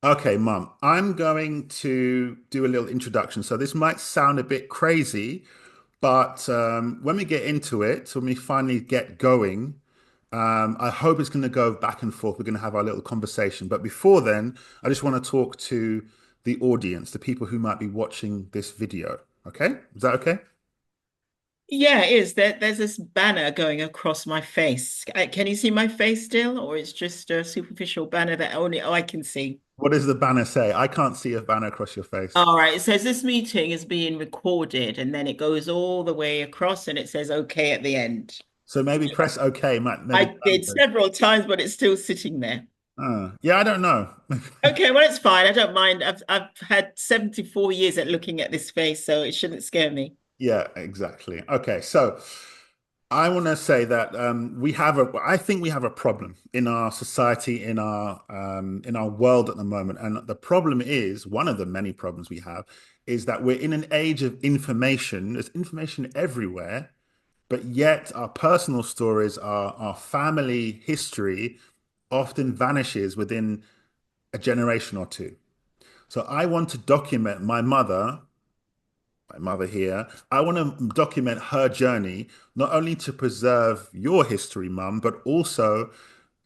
Okay, Mum, I'm going to do a little introduction. So this might sound a bit crazy, but when we get into it, when we finally get going, I hope it's going to go back and forth. We're going to have our little conversation. But before then, I just want to talk to the audience, the people who might be watching this video. Okay? Is that okay? Yeah, it is. There's this banner going across my face. Can you see my face still, or it's just a superficial banner that only I can see? What does the banner say? I can't see a banner across your face. All right, it says this meeting is being recorded, and then it goes all the way across and it says OK at the end. So maybe press OK, maybe the I banner did goes. several times, but it's still sitting there. Yeah, I don't know. Okay, well, it's fine. I don't mind. I've had 74 years at looking at this face, so it shouldn't scare me. Yeah, exactly. Okay, so I want to say that I think we have a problem in our society, in our world at the moment, and the problem is one of the many problems we have is that we're in an age of information. There's information everywhere, but yet our personal stories, our family history, often vanishes within a generation or two. So I want to document my mother here. I want to document her journey, not only to preserve your history, Mum, but also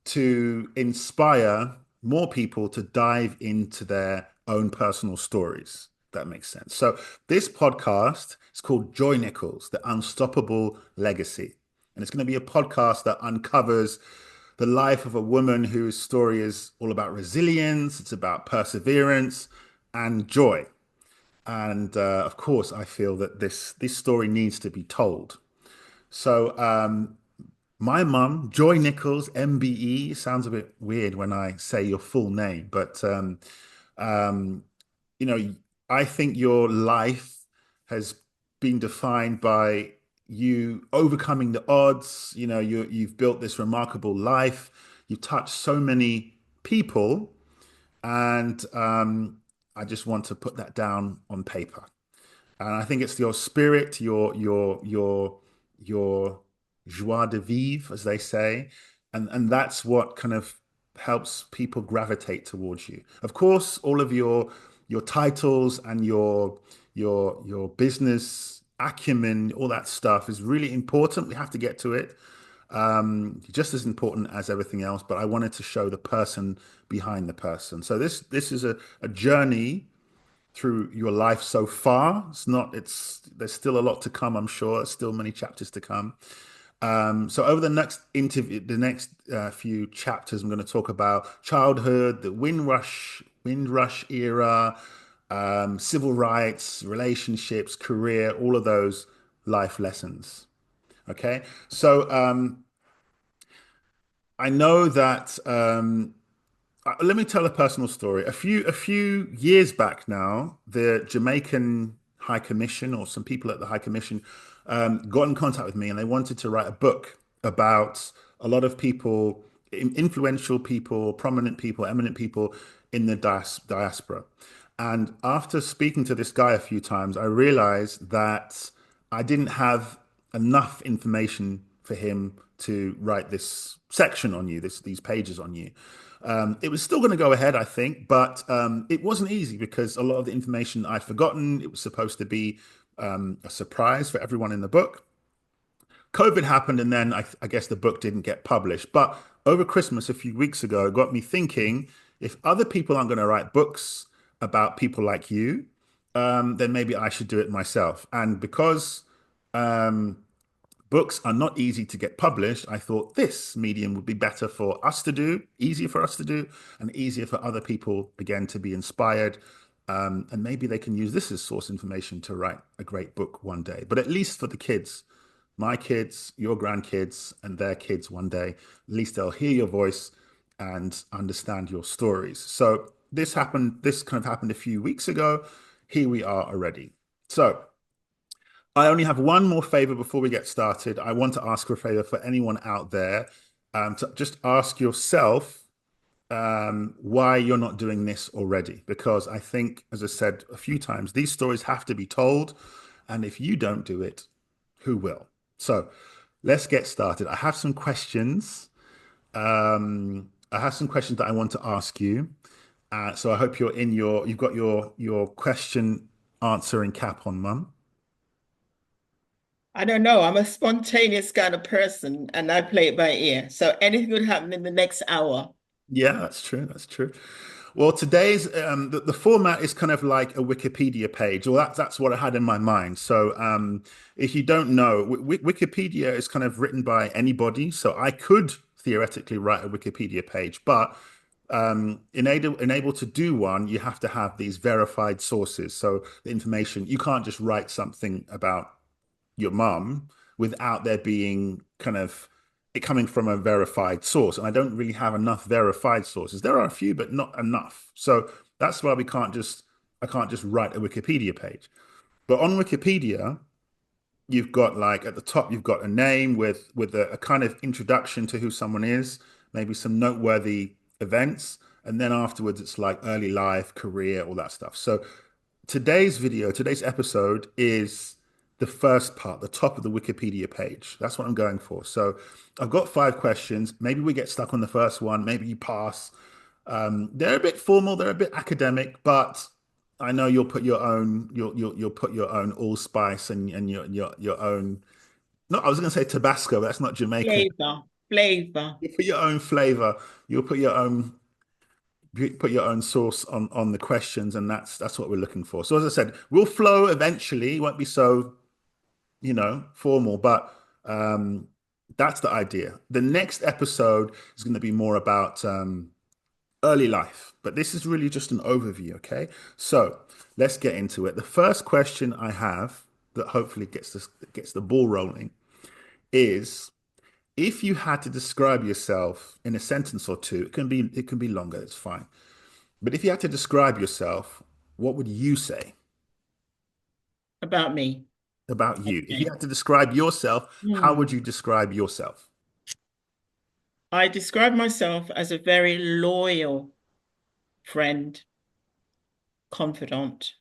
to inspire more people to dive into their own personal stories. That makes sense. So this podcast is called Joy Nichols, The Unstoppable Legacy. And it's going to be a podcast that uncovers the life of a woman whose story is all about resilience, it's about perseverance and joy. And of course, I feel that this story needs to be told. So my mum, Joy Nichols, MBE, sounds a bit weird when I say your full name, but um, you know, I think your life has been defined by you overcoming the odds. You've built this remarkable life. You've touched so many people, and I just want to put that down on paper. And I think it's your spirit, your joie de vivre, as they say, and that's what kind of helps people gravitate towards you. Of course, all of your titles and your business acumen, all that stuff is really important. We have to get to it. Just as important as everything else, but I wanted to show the person behind the person. So this is a journey through your life so far. There's still a lot to come, I'm sure. There's still many chapters to come. So over the next interview, the next few chapters, I'm going to talk about childhood, the Windrush era, civil rights, relationships, career, all of those life lessons. Okay. So I know that let me tell a personal story. A few years back now, the Jamaican High Commission or some people at the High Commission got in contact with me and they wanted to write a book about a lot of people, influential people, prominent people, eminent people in the diaspora. And after speaking to this guy a few times, I realized that I didn't have enough information for him to write this section on you, these pages on you. It was still going to go ahead, I think, but it wasn't easy because a lot of the information I'd forgotten. It was supposed to be a surprise for everyone in the book. COVID happened, and then I guess the book didn't get published. But over Christmas, a few weeks ago, it got me thinking if other people aren't going to write books about people like you, then maybe I should do it myself. And because um, books are not easy to get published, I thought this medium would be better for us to do, easier for us to do, and easier for other people, again, to be inspired. And maybe they can use this as source information to write a great book one day. But at least for the kids, my kids, your grandkids, and their kids one day, at least they'll hear your voice and understand your stories. So this kind of happened a few weeks ago. Here we are already. So I only have one more favor before we get started. I want to ask for a favor for anyone out there to just ask yourself why you're not doing this already. Because I think, as I said a few times, these stories have to be told. And if you don't do it, who will? So let's get started. I have some questions that I want to ask you. So I hope you've got your question answering cap on, Mum. I don't know. I'm a spontaneous kind of person and I play it by ear. So anything could happen in the next hour. Yeah, that's true. That's true. Well, today's the format is kind of like a Wikipedia page. Well, that's what I had in my mind. So, if you don't know, Wikipedia is kind of written by anybody. So I could theoretically write a Wikipedia page, but enable to do one, you have to have these verified sources. So the information you can't just write something about your mum without there being kind of it coming from a verified source. And I don't really have enough verified sources. There are a few, but not enough. So that's why I can't just write a Wikipedia page. But on Wikipedia, you've got like at the top, you've got a name with a kind of introduction to who someone is, maybe some noteworthy events, and then afterwards it's like early life, career, all that stuff. So today's episode is the first part, the top of the Wikipedia page. That's what I'm going for. So I've got 5 questions. Maybe we get stuck on the first one. Maybe you pass. They're a bit formal. They're a bit academic, but I know you'll put your own you'll put your own allspice and your own. No, I was going to say Tabasco, but that's not Jamaican. Flavor, flavor. You put your own flavor. You'll put your own sauce on the questions, and that's what we're looking for. So as I said, we'll flow eventually. It won't be so formal, but that's the idea. The next episode is going to be more about early life, but this is really just an overview, okay? So let's get into it. The first question I have that hopefully gets the ball rolling is if you had to describe yourself in a sentence or two, it can be longer, it's fine. But if you had to describe yourself, what would you say About me. about you? If you Okay. had to describe yourself, how would Hmm. you describe yourself? I describe myself as a very loyal friend, confidant.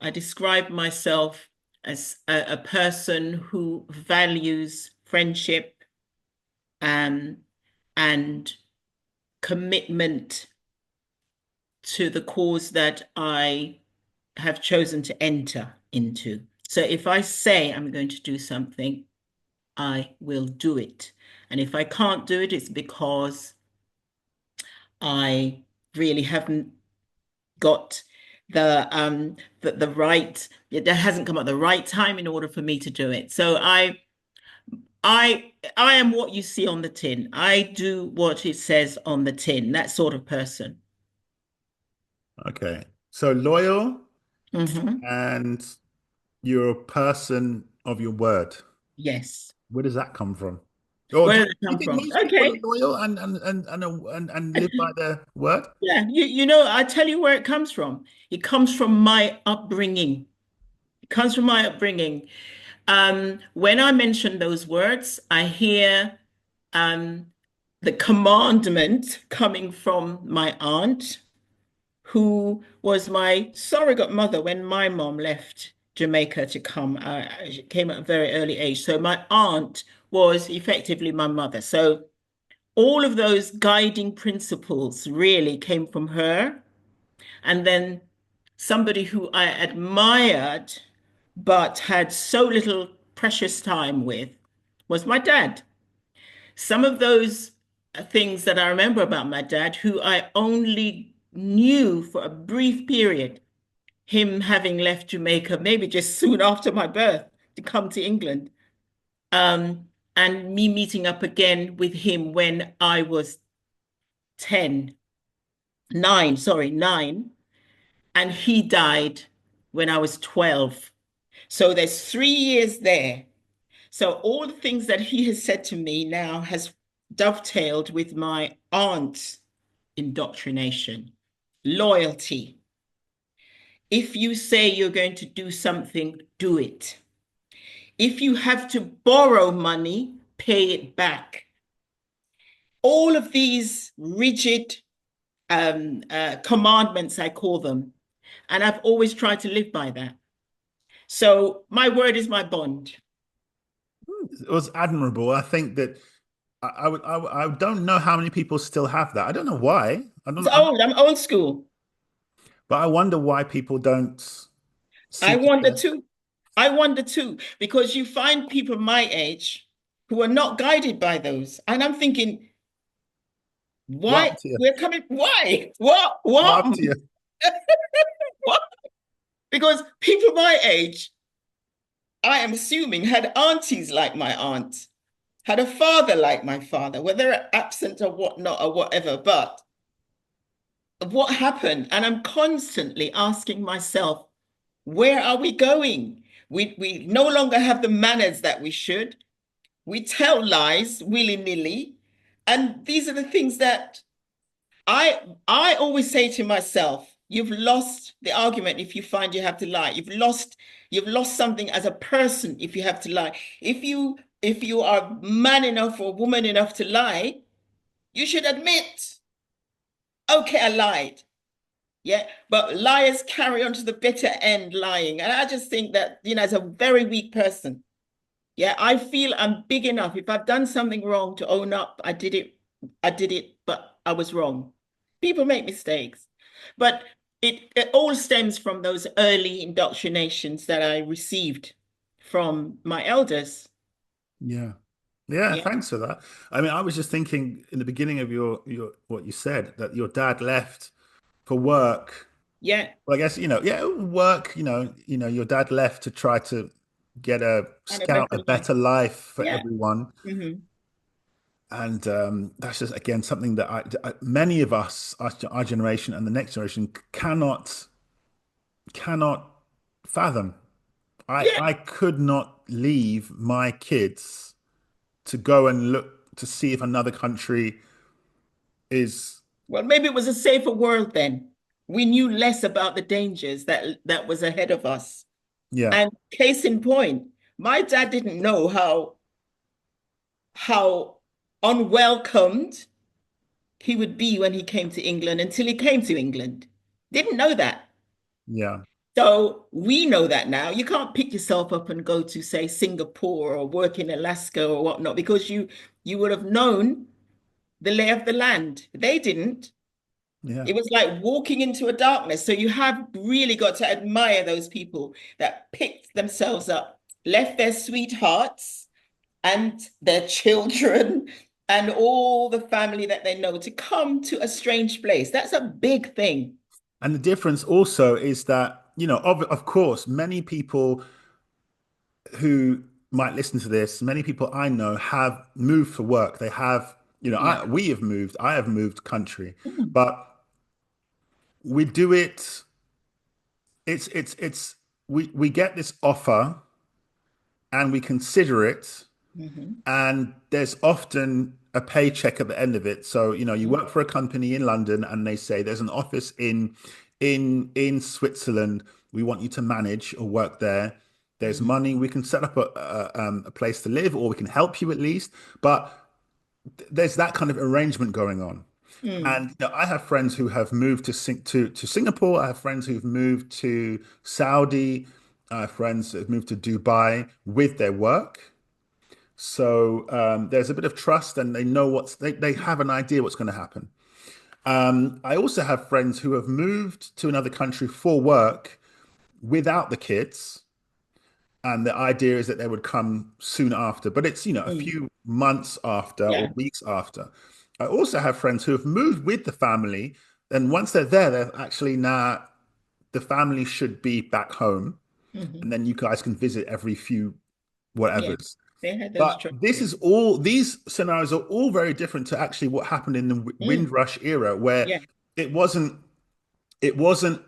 I describe myself as a person who values friendship um, and commitment to the cause that I have chosen to enter into. So if I say I'm going to do something, I will do it. And if I can't do it, it's because I really haven't got the right, there hasn't come at the right time in order for me to do it. So I am what you see on the tin. I do what it says on the tin, that sort of person. Okay. So loyal Hmm. and you're a person of your word. Yes. Where does that come from? Or Where do did it you come think from? most people are Okay. loyal and live by their word? Yeah, you know, I tell you where it comes from. It comes from my upbringing. It comes from my upbringing. When I mention those words, I hear um, the commandment coming from my aunt, who was my surrogate mother when my mom left Jamaica to come. She came at a very early age. So my aunt was effectively my mother. So all of those guiding principles really came from her. And then somebody who I admired but had so little precious time with was my dad. Some of those things that I remember about my dad, who I only knew for a brief period, him having left Jamaica maybe just soon after my birth to come to England, um, and me meeting up again with him when I was 10, 9, sorry, 9, and he died when I was 12. So there's 3 years there. So all the things that he has said to me now has dovetailed with my aunt's indoctrination, loyalty. If you say you're going to do something, do it. If you have to borrow money, pay it back. All of these rigid commandments, I call them, and I've always tried to live by that. So my word is my bond. It was admirable. I think that I don't know how many people still have that. I don't know why. I don't It's know, old. I'm old school. but I wonder why people don't I seek wonder to too. I wonder too, because you find people my age who are not guided by those. And I'm thinking, what why happened to you? we're coming? Why? What? What What? happened to you? What? Because people my age, I am assuming, had aunties like my aunt, had a father like my father, whether absent or whatnot or whatever. But what happened? And I'm constantly asking myself, where are we going? We no longer have the manners that we should. We tell lies willy-nilly. And these are the things that I always say to myself, you've lost the argument if you find you have to lie. You've lost something as a person if you have to lie. If you are man enough or woman enough to lie, you should admit, okay, I lied. Yeah, but liars carry on to the bitter end lying. And I just think that, as a very weak person, yeah, I feel I'm big enough. If I've done something wrong to own up, I did it, but I was wrong. People make mistakes. But it all stems from those early indoctrinations that I received from my elders. Yeah. Yeah, Yeah, thanks for that. I mean, I was just thinking in the beginning of your what you said that your dad left for work. yeah, Well, I guess, yeah, work, your dad left to try to and a scout better a life. better life for Yeah. everyone. Hmm. And that's just again something that many of us, our generation and the next generation, cannot fathom. Yeah. I could not leave my kids to go and look to see if another country is, Well, maybe it was a safer world then. We knew less about the dangers that was ahead of us. yeah, And case in point, my dad didn't know how unwelcomed he would be when he came to England until he came to England. Didn't know that. yeah, So we know that now. You can't pick yourself up and go to, say, Singapore or work in Alaska or whatnot, because you would have known the lay of the land. They didn't. yeah. It was like walking into a darkness. So you have really got to admire those people that picked themselves up, left their sweethearts and their children and all the family that they know to come to a strange place. That's a big thing. And the difference also is that, of course, many people who might listen to this, many people I know have moved for work. They have, Yeah. I have moved country, Mm. but we do it. It's we get this offer and we consider it, Mhm. and there's often a paycheck at the end of it. So, you Mhm. work for a company in London and they say there's an office in Switzerland. We want you to manage or work there. There's Mhm. money. We can set up a place to live, or we can help you at least. But there's that kind of arrangement going on. Mm. And I have friends who have moved to Singapore. I have friends who've moved to Saudi. I have friends that have moved to Dubai with their work. So there's a bit of trust, and they know they have an idea what's going to happen. I also have friends who have moved to another country for work without the kids, and the idea is that they would come soon after, but it's a Mm. few months after or Yeah. weeks after. I also have friends who have moved with the family, and once they're there, they're actually now the family should be back home, and Mhm. then you guys can visit every few Yeah. whatever's. They had those But choices. these scenarios are all very different to actually what happened in the Mm. Windrush era, where Yeah. it wasn't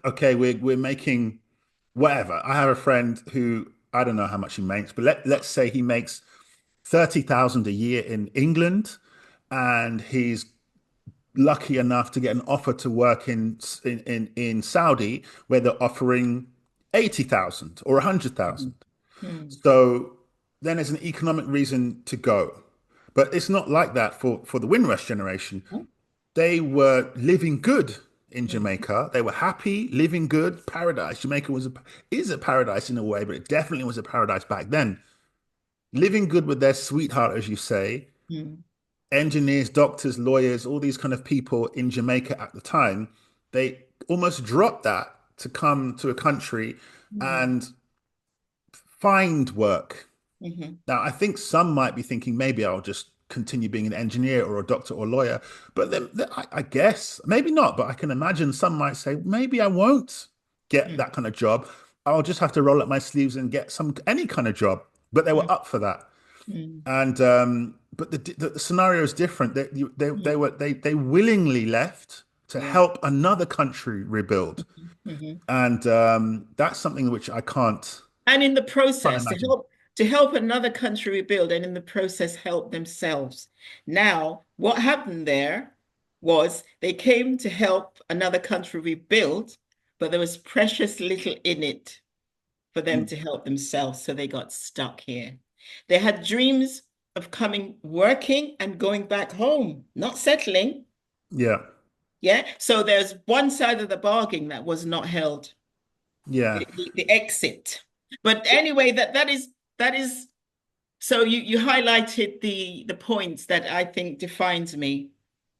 okay. We're making whatever. I have a friend who I don't know how much he makes, but let's say he makes 30,000 a year in England, and he's lucky enough to get an offer to work in Saudi, where they're offering 80,000 or 100,000. Mhm. Mm. So then there's an economic reason to go. But it's not like that for the Windrush generation. They were living good in Mhm. Jamaica. They were happy, living good, paradise. Jamaica is a paradise in a way, but it definitely was a paradise back then. Living good with their sweetheart, as you say, Mm. engineers, doctors, lawyers, all these kind of people in Jamaica at the time, they almost dropped that to come to a country Mm-hmm. and find work. Mm-hmm. Now, I think some might be thinking maybe I'll just continue being an engineer or a doctor or lawyer, but then I guess maybe not. But I can imagine some might say maybe I won't get that kind of job. I'll just have to roll up my sleeves and get some any kind of job. But they were up for that, Mm-hmm. and but the scenario is different. They Mm-hmm. were they willingly left to Yeah. help another country rebuild, Mm-hmm. and that's something which I And in the can't process, imagine. to help another country rebuild, and in the process help themselves. Now, what happened there was they came to help another country rebuild, but there was precious little in it for them to help themselves, so they got stuck here. They had dreams of coming, working, and going back home, not settling. Yeah, Yeah. So there's one side of the bargain that was not held, yeah. the exit. But anyway, that is so you highlighted the points that I think defines me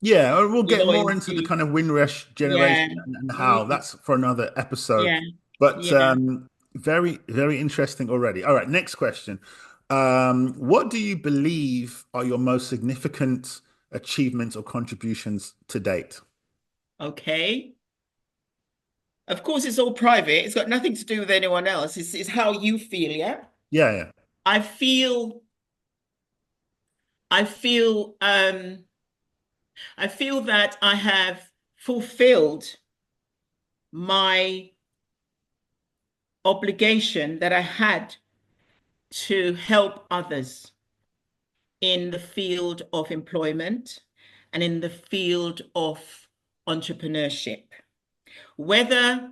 Yeah, we'll with get more into the loyalty. kind of Windrush Yeah. generation and how. Mm, That's for another episode. yeah. But Yeah. very, very interesting already. All right, next question. What do you believe are your most significant achievements or contributions to date? Okay. Of course, it's all private. It's got nothing to do with anyone else. It's how you feel, yeah? Yeah, yeah, I feel I feel I feel that I have fulfilled my obligation that I had to help others in the field of employment and in the field of entrepreneurship. Whether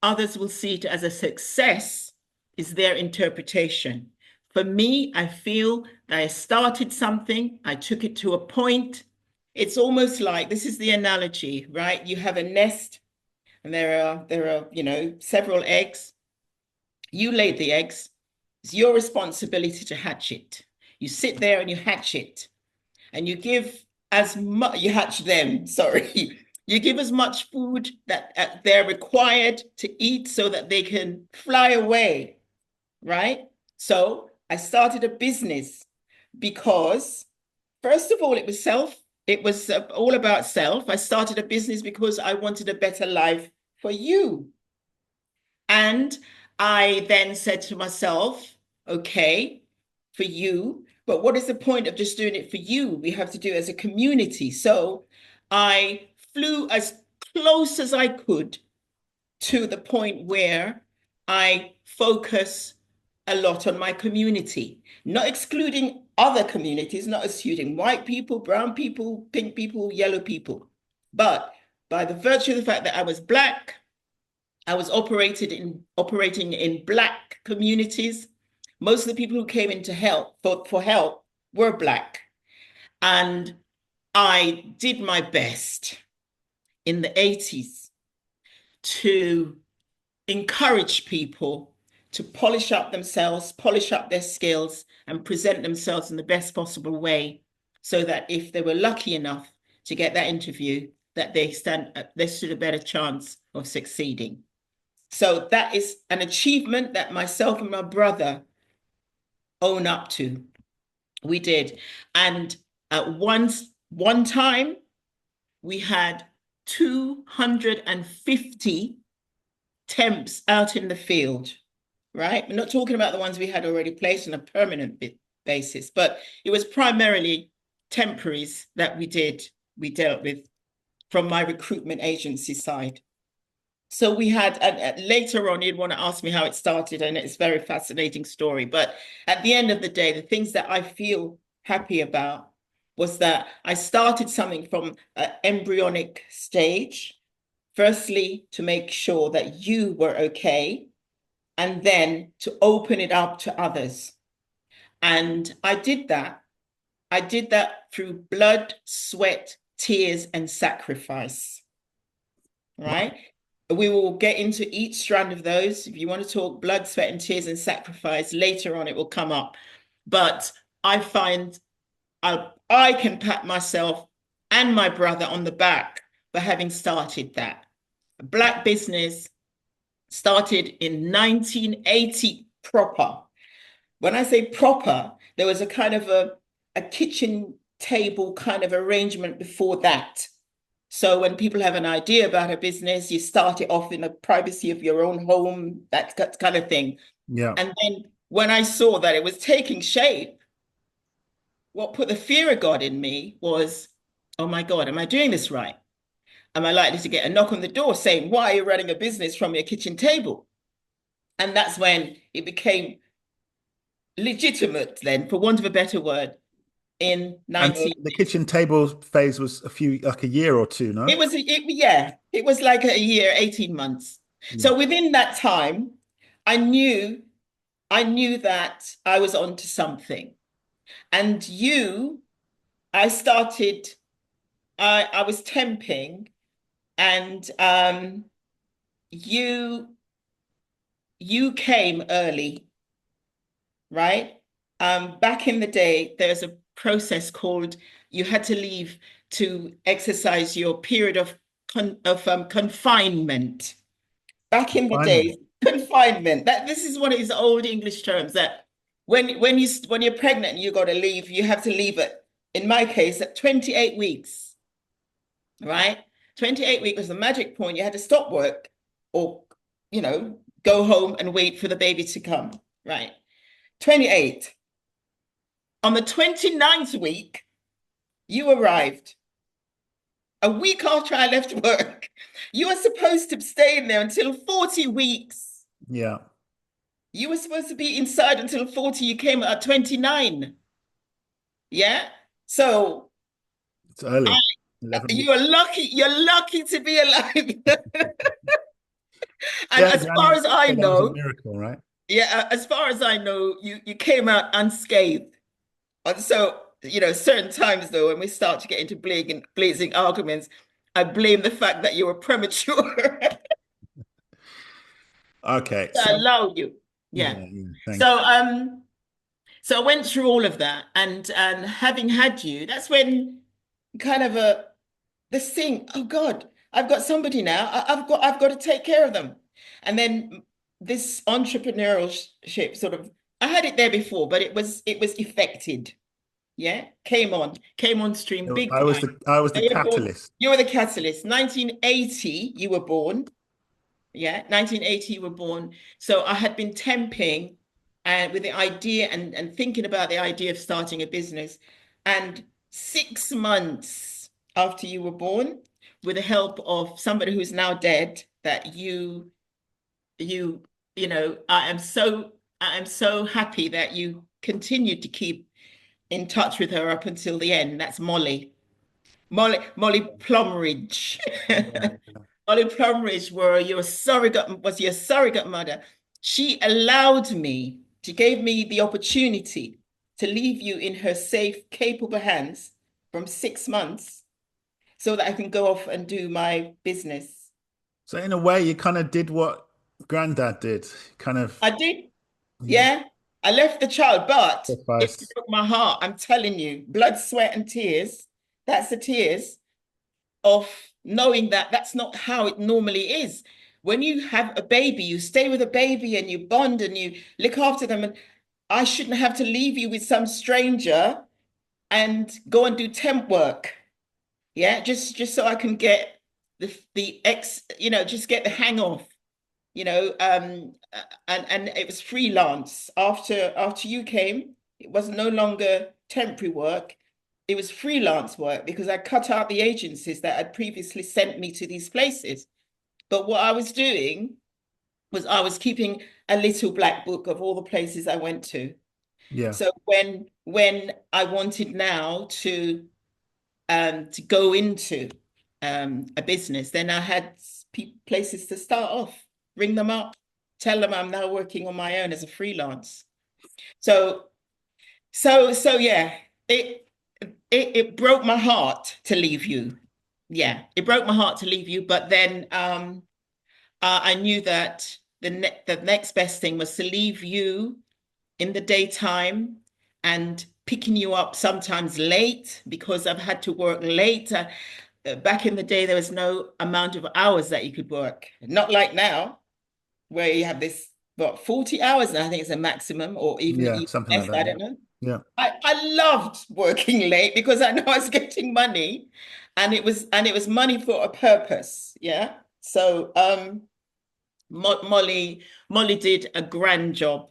others will see it as a success is their interpretation. For me, I feel that I started something, I took it to a point. It's almost like this is the analogy, right? You have a nest and there are several eggs. You laid the eggs. It's your responsibility to hatch it. You sit there and you hatch it and you give as much, you hatch them, sorry. You give as much food that they're required to eat so that they can fly away, right? So I started a business because, first of all, it was all about self. I started a business because I wanted a better life for you. And I then said to myself, okay, for you, but what is the point of just doing it for you? We have to do it as a community. So I flew as close as I could to the point where I focus a lot on my community, not excluding other communities, not excluding white people, brown people, pink people, yellow people. But by the virtue of the fact that I was Black, I was operating in Black communities. Most of the people who came in to help for help were Black. And I did my best in the 80s to encourage people to polish up themselves, polish up their skills, and present themselves in the best possible way so that if they were lucky enough to get that interview, that they stood a better chance of succeeding. So that is an achievement that myself and my brother own up to. We did. And at one time, we had 250 temps out in the field, right? We're not talking about the ones we had already placed on a permanent basis, but it was primarily temporaries that we dealt with from my recruitment agency side. So we had, and later on, you'd want to ask me how it started, and it's a very fascinating story. But at the end of the day, the things that I feel happy about was that I started something from an embryonic stage, firstly, to make sure that you were okay, and then to open it up to others. And I did that. I did that through blood, sweat, tears, and sacrifice, Wow. right? We will get into each strand of those. If you want to talk blood, sweat, and tears and sacrifice, later on it will come up. But I find I can pat myself and my brother on the back for having started that. Black business started in 1980 proper. When I say proper, there was a kind of a kitchen table kind of arrangement before that. So when people have an idea about a business, you start it off in the privacy of your own home, that kind of thing. Yeah. And then when I saw that it was taking shape, what put the fear of God in me was, oh my God, am I doing this right? Am I likely to get a knock on the door saying, why are you running a business from your kitchen table? And that's when it became legitimate, then, for want of a better word, in And 19. the kitchen table phase was like a year or two, no? Yeah, it was like a year, 18 months. Yeah. So within that time, I knew, I knew that I was onto something. And I started, I was temping, and you you came early, right? Back in the day, there's a process called you had to leave to exercise your period of confinement. Back in the Confinement. day, confinement. That this is one of these old English terms that when you're pregnant and you got to leave, you have to leave it. In my case, at 28 weeks, right? 28 weeks was the magic point. You had to stop work or, go home and wait for the baby to come, right? 28. On the 29th week, you arrived. A week after I left work, you were supposed to stay in there until 40 weeks. Yeah. You were supposed to be inside until 40. You came at 29. Yeah. So It's early. I, 11 weeks. you're lucky to be alive. And Yeah, as far Granny as I said that was a know, miracle, right? yeah, as far as I know, you came out unscathed. And so, certain times though, when we start to get into blazing arguments, I blame the fact that you were premature. Okay. I So, allow you. Yeah. yeah, yeah, thank So you. so I went through all of that, and having had you, that's when kind of this thing, oh God, I've got somebody now. I've got to take care of them. And then this entrepreneurship sort of, I had it there before, but it was effected. Yeah, came on stream big time. I was the Now you're born, catalyst. you were the catalyst. 1980, you were born. Yeah, 1980, you were born. So I had been temping and with the idea and thinking about the idea of starting a business. And 6 months after you were born, with the help of somebody who's now dead, that you I am so happy that you continued to keep in touch with her up until the end. That's Molly Plumridge. Yeah. Molly Plumridge was your surrogate mother. She allowed me, she gave me the opportunity to leave you in her safe, capable hands from 6 months so that I can go off and do my business. So in a way, you kind of did what Granddad did. Kind of, I did, you yeah. I left the child, but it sacrificed. broke my heart. I'm telling you, blood, sweat, and tears. That's the tears of knowing that that's not how it normally is. When you have a baby, you stay with a baby and you bond and you look after them. And I shouldn't have to leave you with some stranger and go and do temp work. Yeah, just so I can get just get the hang off, and it was freelance. After you came, it was no longer temporary work. It was freelance work because I cut out the agencies that had previously sent me to these places. But what I was doing was I was keeping a little black book of all the places I went to. Yeah. So when I wanted now to go into a business, then I had places to start off, ring them up, tell them I'm now working on my own as a freelance. So yeah, it broke my heart to leave you. Yeah, it broke my heart to leave you. But then I knew that the next best thing was to leave you in the daytime and picking you up sometimes late because I've had to work late. Back in the day, there was no amount of hours that you could work. Not like now, where you have this, what, 40 hours now, I think it's a maximum, or Yeah, even something like less, that. I Yeah. don't know. Yeah. I loved working late because I know I was getting money and it was money for a purpose. Yeah. So Molly did a grand job.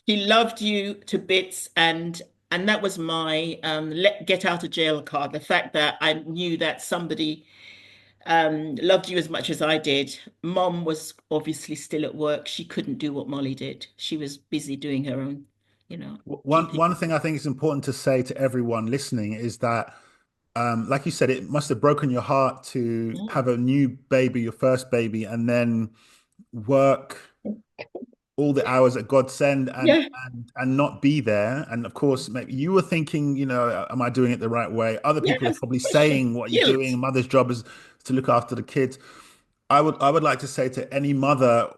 She loved you to bits, and that was my get out of jail card. The fact that I knew that somebody loved you as much as I did. Mom was obviously still at work. She couldn't do what Molly did. She was busy doing her own, One keeping. one thing I think is important to say to everyone listening is that, like you said, it must have broken your heart to have a new baby, your first baby, and then work all the hours that God send Yeah, and not be there. And of course, maybe you were thinking, am I doing it the right way? Other yeah, people are that's the probably question. saying, "What are you doing? A Guilt. mother's job is to look after the kids." I would like to say to any mother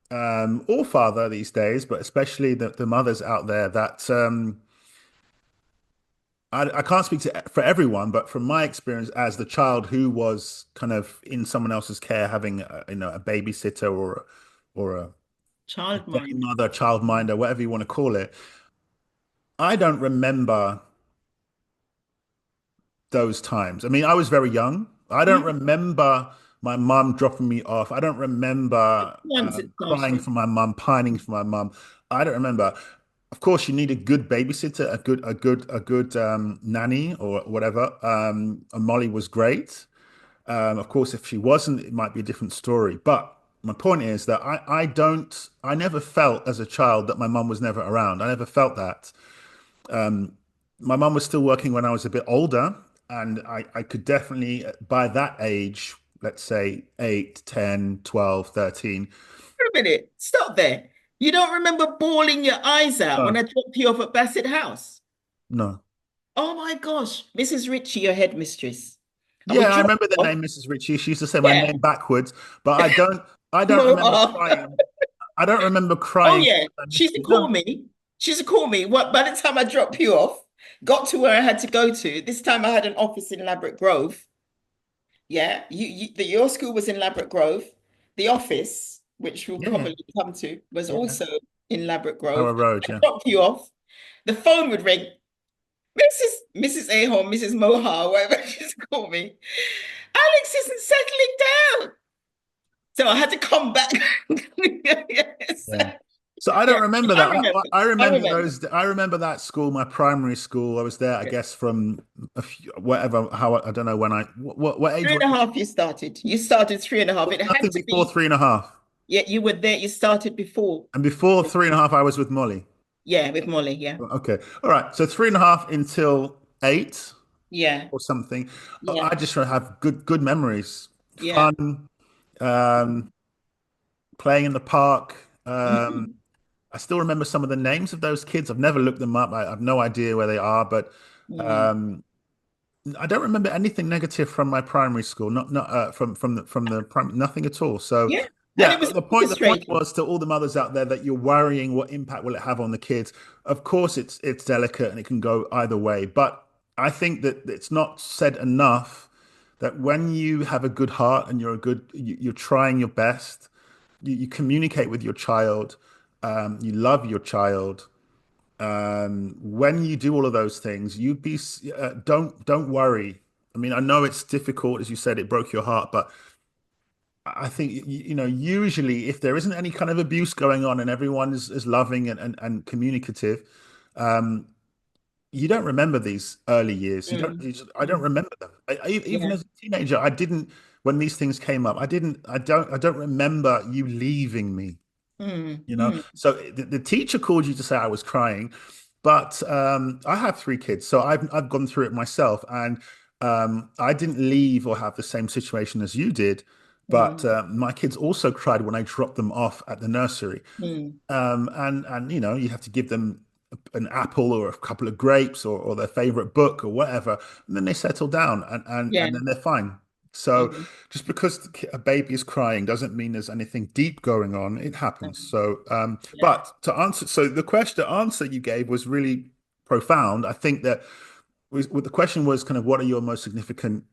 or father these days, but especially the mothers out there, that I can't speak for everyone, but from my experience as the child who was kind of in someone else's care, having a babysitter or a day Childminder. mother, childminder, whatever you want to call it, I don't remember those times. I mean, I was very young. I don't Yeah, remember my mum dropping me off. I don't remember once it crying started. for my mum, pining for my mum. I don't remember. Of course, you need a good babysitter, a good nanny or whatever. And Molly was great. Of course, if she wasn't, it might be a different story. But my point is that I never felt as a child that my mum was never around. I never felt that. My mum was still working when I was a bit older, and I could definitely, by that age, let's say 8, 10, 12, 13. Wait a minute, stop there. You don't remember bawling your eyes out when No, I dropped you off at Bassett House? no. Oh my gosh, Mrs. Ritchie, your headmistress. And we Yeah, I dropped remember the you off. name Mrs. Ritchie. She used to say my Yeah, name backwards, but I don't remember Mohawk. crying. I don't remember Oh crying yeah, because I she missed used to you. call No. me. She used to call me. What by the time I dropped you off, got to where I had to go to. This time I had an office in Ladbroke Grove. Yeah, your school was in Ladbroke Grove. The office, which we'll Yeah, yeah, probably come to, was yeah. also in Ladbroke Grove. Our road, I yeah. dropped you off. The phone would ring. Mrs. Ahom, Mrs. Moha, whatever she's called me. Alex isn't settling down. So I had to come back. Yes. Yeah. So I Yeah, don't remember I that. remember. I I remember remember. those. I remember that school, my primary school. I was there, I Yeah. guess, from whatever. How I don't know when I. What age Three were and a you? half you started. You started three and a half. It had Nothing to before be. 3.5. Yeah, you were there. You started before. And before 3.5, I was with Molly. Yeah, with Molly. Yeah. Okay. All right. So 3.5 until 8 Yeah. or something. Yeah. I just have good memories. Yeah. Fun, um, playing in the park. Mhm. I still remember some of the names of those kids. I've never looked them up. I have no idea where they are, but Mm. um, I don't remember anything negative from my primary school. Not nothing at all. So Yeah. And yeah, it was the point orchestrated. was to all the mothers out there that you're worrying what impact will it have on the kids. Of course, it's delicate and it can go either way, but I think that it's not said enough that when you have a good heart and you're trying your best, you communicate with your child, you love your child. When you do all of those things, don't worry. I mean, I know it's difficult, as you said, it broke your heart, but I think usually if there isn't any kind of abuse going on and everyone is loving and communicative, you don't remember these early years. Mm. I don't Mm. remember them. Even Yeah. as a teenager, I didn't. When these things came up, I didn't. I don't remember you leaving me. Mm. You know, Mm. so the teacher called you to say I was crying, but I have 3 kids, so I've gone through it myself, and I didn't leave or have the same situation as you did, but Mm. my kids also cried when I dropped them off at the nursery. Mm. And you have to give them an apple or a couple of grapes or their favorite book or whatever, and then they settle down Yeah. and then they're fine. So Mm. just because a baby is crying doesn't mean there's anything deep going on. It happens. Mm. So, Yeah. but to answer, so the answer you gave was really profound. I think that the question was kind of what are your most significant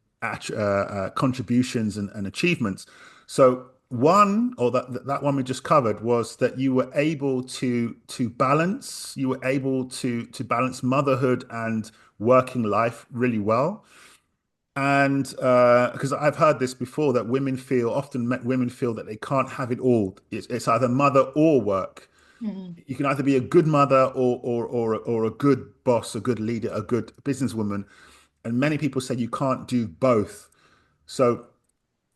contributions and achievements. So one, or that one we just covered, was that you were able to balance. You were able to balance motherhood and working life really well. And because I've heard this before, that women feel that they can't have it all. It's either mother or work. Mm. You can either be a good mother or a good boss, a good leader, a good businesswoman. And many people say you can't do both. So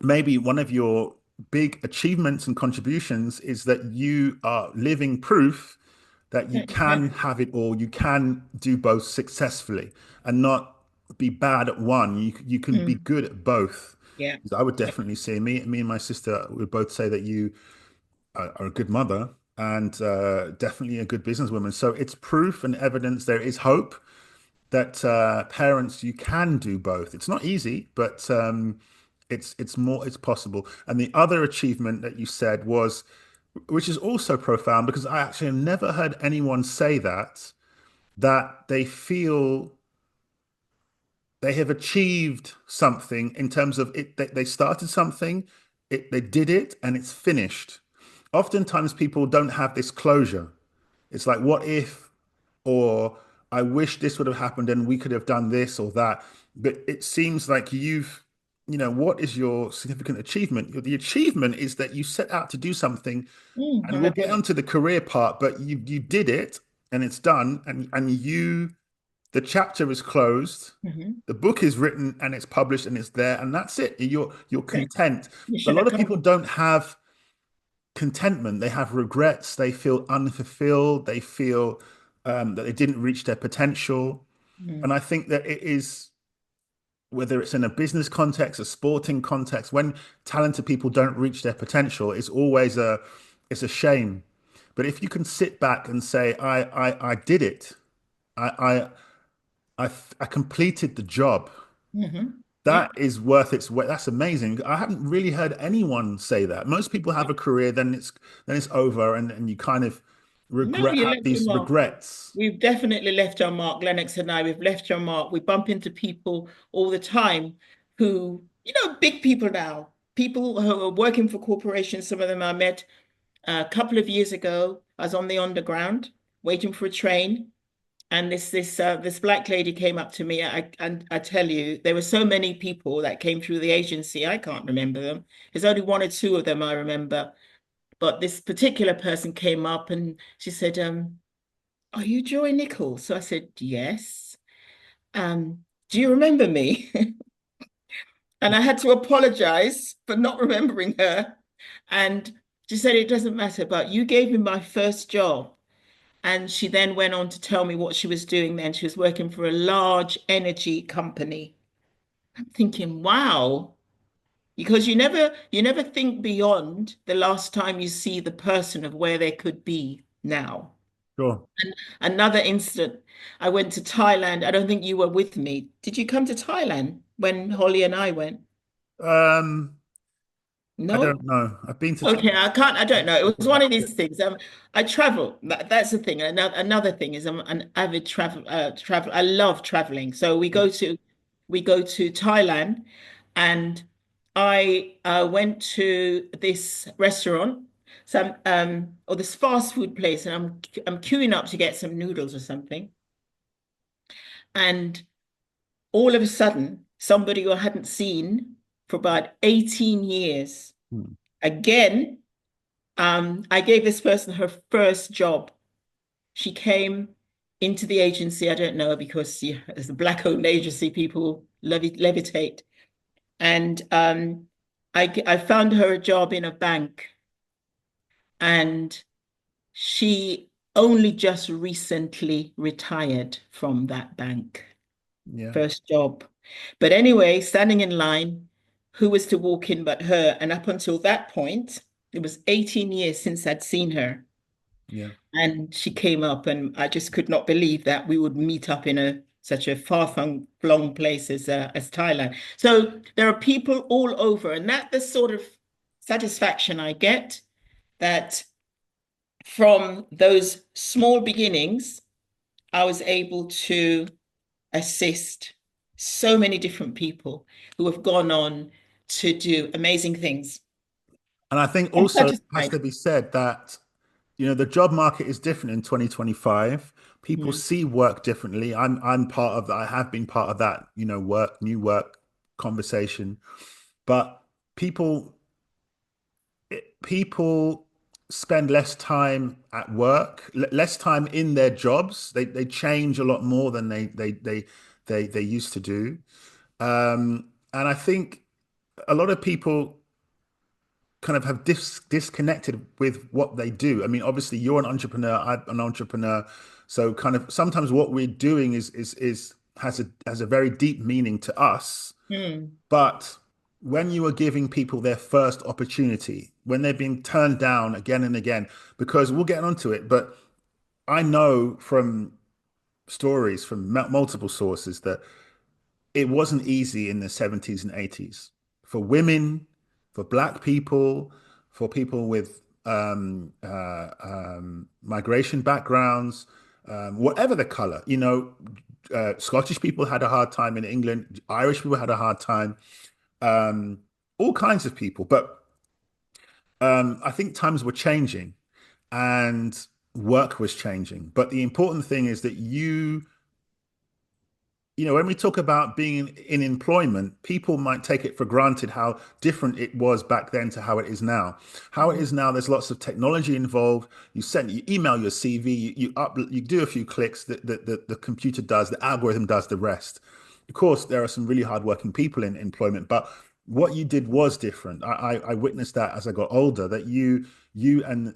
maybe one of your big achievements and contributions is that you are living proof that you can have it all. You can do both successfully and not be bad at one. You can be Mm. good at both. Yeah. I would definitely say me and my sister would both say that you are a good mother and definitely a good businesswoman. So it's proof and evidence there is hope that parents you can do both. It's not easy, but it's possible. And the other achievement that you said was, which is also profound, because I actually have never heard anyone say that they feel they have achieved something in terms of it. They started something, they did it, and it's finished. Oftentimes, people don't have this closure. It's like, what if, or I wish this would have happened and we could have done this or that. But it seems like what is your significant achievement? The achievement is that you set out to do something, Mm. and we'll get onto the career part, but you did it and it's done, and the chapter is closed. Mhm. The book is written and it's published and it's there, and that's it. You're Yeah. content. A Mission lot of people accomplished. don't have contentment. They have regrets. They feel unfulfilled. They feel that they didn't reach their potential. And Mm. I think that it is, whether it's in a business context, a sporting context, when talented people don't reach their potential, it's a shame. But if you can sit back and say, I did it. I, I completed the job. Mhm. Yeah. That is worth its weight. That's amazing. I haven't really heard anyone say that. Most people have a career, then it's over, and you kind of No, regret you have left your these mark. regrets. We've definitely left our mark, Lennox and I. We've left your mark. We bump into people all the time who, big people now, people who are working for corporations. Some of them I met a couple of years ago. I was on the underground waiting for a train, and this black lady came up to me. And I tell you, there were so many people that came through the agency. I can't remember them. There's only one or two of them I remember. But this particular person came up and she said, "Are you Joy Nichols?" So I said, "Yes." Do you remember me? And I had to apologize for not remembering her. And she said, "It doesn't matter, but you gave me my first job." And she then went on to tell me what she was doing then. She was working for a large energy company. I'm thinking, wow, because you never think beyond the last time you see the person of where they could be now. Sure. Another incident, I went to Thailand. I don't think you were with me. Did you come to Thailand when Holly and I went? Um, I No? don't know. I've been to Okay, I don't know. It was one of Thailand. these things. I travel. That's the thing. Another thing is I'm an avid travel. I love traveling. So we go to Thailand, and I went to this restaurant, or this fast food place, and I'm queuing up to get some noodles or something. And all of a sudden, somebody who I hadn't seen for about 18 years, Hmm. again, I gave this person her first job. She came into the agency. I don't know because as a black-owned agency, people levitate. And I found her a job in a bank, and she only just recently retired from that bank. Yeah, First job. But anyway, standing in line, who was to walk in but her? And up until that point, it was 18 years since I'd seen her. yeah, And she came up, and I just could not believe that we would meet up in such a far-flung place as Thailand. So there are people all over, and that's the sort of satisfaction I get, that from those small beginnings, I was able to assist so many different people who have gone on to do amazing things. And I think I'm also it has satisfied. to be said that, the job market is different in 2025. People Mhm. see work differently. I'm part of that. I have been part of that, new work conversation. But people people spend less time at work, less time in their jobs. They change a lot more than they used to do. And I think a lot of people kind of have disconnected with what they do. I mean, obviously, you're an entrepreneur, I'm an entrepreneur, so kind of sometimes what we're doing is has a very deep meaning to us. Mm. But when you are giving people their first opportunity, when they're being turned down again and again, because we'll get onto it, but I know from stories from multiple sources that it wasn't easy in the 70s and 80s for women, for black people, for people with migration backgrounds, whatever the color. Scottish people had a hard time in England, Irish people had a hard time, um, all kinds of people. But I think times were changing and work was changing. But the important thing is that when we talk about being in employment, people might take it for granted how different it was back then to how it is now. How it Mhm. is now, there's lots of technology involved. You email your CV, you do a few clicks, the computer does, the algorithm does the rest. Of course, there are some really hardworking people in employment, but what you did was different. I witnessed that as I got older, that you and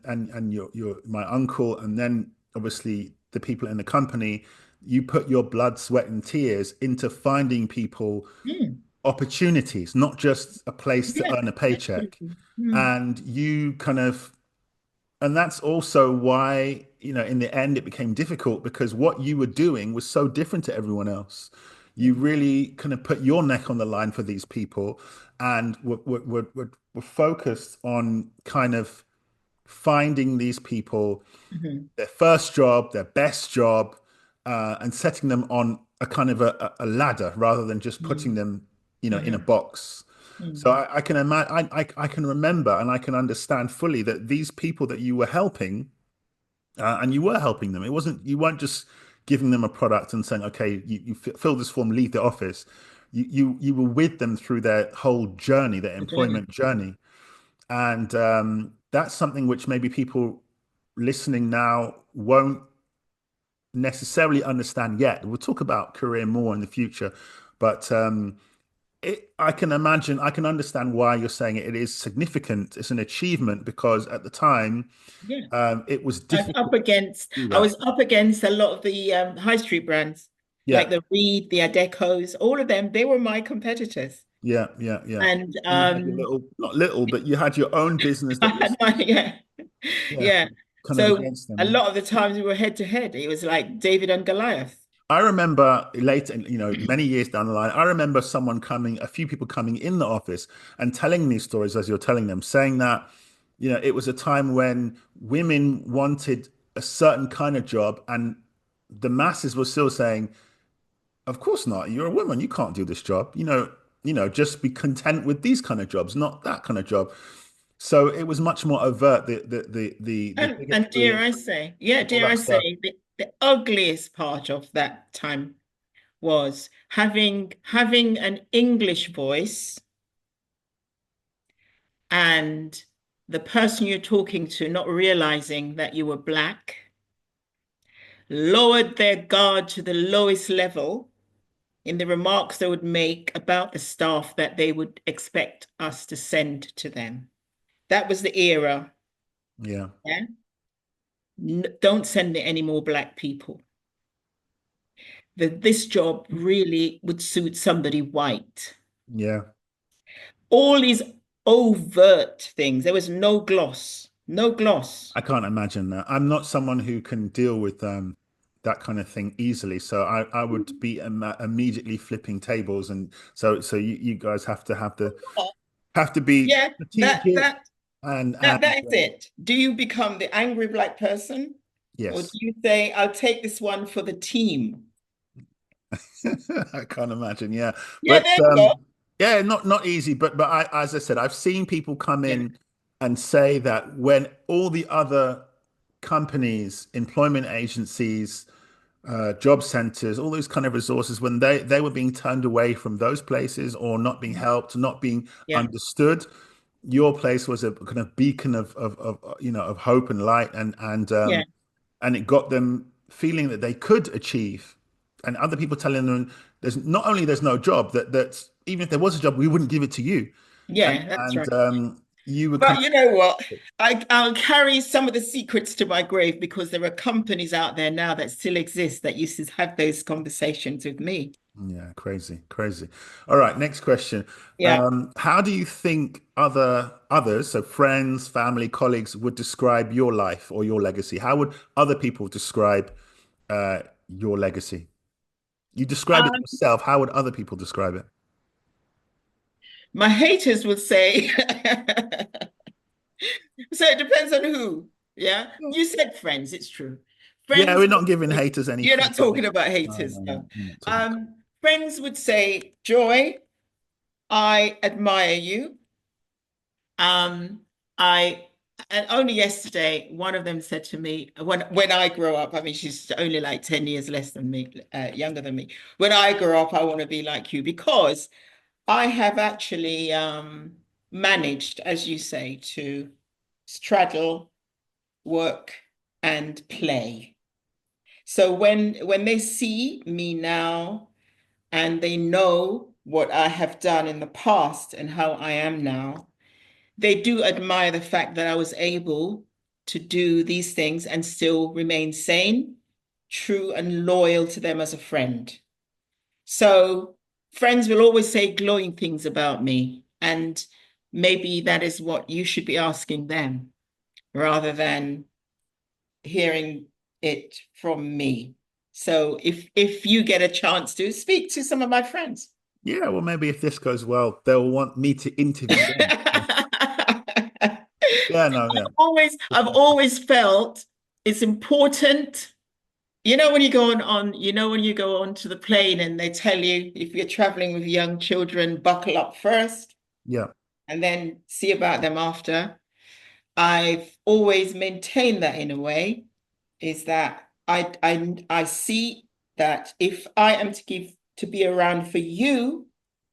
your my uncle, and then obviously the people in the company, you put your blood, sweat, and tears into finding people Mm. opportunities, not just a place to Yeah, earn a paycheck. absolutely. Mm. And and that's also why, in the end, it became difficult because what you were doing was so different to everyone else. You Mm. really kind of put your neck on the line for these people and were focused on kind of finding these people Mhm. their first job, their best job, and setting them on a kind of a ladder rather than just putting Mm. them, in a Mhm. box. So Mm. I can imagine, I can remember and I can understand fully that these people that you were helping, and you were helping them. You weren't just giving them a product and saying, okay, you fill this form, leave the office. You were with them through their whole journey, their The journey. employment journey. And that's something which maybe people listening now won't necessarily understand yet. We'll talk about career more in the future, but I can imagine, I can understand why you're saying it. It is significant. It's an achievement because at the time, Yeah. it was I was up difficult against to do I that. was up against a lot of the high street brands, like Yeah, the Reed, the Adecos, all of them, they were my competitors. yeah. And You had your little, not little, but you had your own business I that had was, my, yeah, yeah, yeah. kind of So against them. a Yeah. lot of the times we were head to head. It was like David and Goliath. I remember later, many years down the line, I remember a few people coming in the office and telling me stories as you're telling them, saying that, it was a time when women wanted a certain kind of job and the masses were still saying, of course not, you're a woman, you can't do this job. Just be content with these kind of jobs, not that kind of job. So it was much more overt, the And dare bigotry I say, yeah, and all dare I that say, stuff. the ugliest part of that time was having an English voice and the person you're talking to not realizing that you were black, lowered their guard to the lowest level in the remarks they would make about the staff that they would expect us to send to them. That was the era. Yeah, Yeah. Don't send any more black people. That this job really would suit somebody white. yeah. All these overt things. There was no gloss, no gloss. I can't imagine that. I'm not someone who can deal with that kind of thing easily. So I would be immediately flipping tables, and so you guys have to be Yeah, strategic and that is it. Do you become the angry black person? Or do Yes. you say, I'll take this one for the team? I can't imagine. Yeah, Yeah, but there you go. yeah, not easy. But as I said, I've seen people come Yeah, in and say that when all the other companies, employment agencies, job centers, all those kind of resources, when they were being turned away from those places or not being helped, not being yeah, understood, your place was a kind of beacon of of hope and light, yeah, and it got them feeling that they could achieve, and other people telling them there's not only there's no job, that even if there was a job, we wouldn't give it to you, yeah, that's right. you would kind But you know what? I'll carry some of the secrets to my grave because there are companies out there now that still exist that used to have those conversations with me. Yeah, crazy, crazy. All right, next question. Yeah. How do you think others, so friends, family, colleagues, would describe your life or your legacy? How would other people describe your legacy? You described it Um, yourself. How would other people describe it? my haters would say, so it depends on who. Yeah. You said friends, it's true. Yeah, Friends we're would not giving say, haters any you're not credit. talking about No, haters, no, no, no. we're not talking. Friends would say, Joy, I admire you. Um, I and only yesterday, one of them said to me, when I grow up, I mean, she's only like 10 years less than me, younger than me. When I grow up, I want to be like you because I have actually managed, as you say, to straddle work and play. So when they see me now and they know what I have done in the past and how I am now, they do admire the fact that I was able to do these things and still remain sane, true, and loyal to them as a friend. So friends will always say glowing things about me. And maybe that is what you should be asking them rather than hearing it from me. So if you get a chance to speak to some of my friends. Yeah, well, maybe if this goes well, they'll want me to interview them. Yeah, no, yeah. I've always felt it's important. You know when you go when you go on to the plane and they tell you if you're traveling with young children, buckle up first Yeah, and then see about them after. I've always maintained that in a way, is that I see that if I am to be around for you,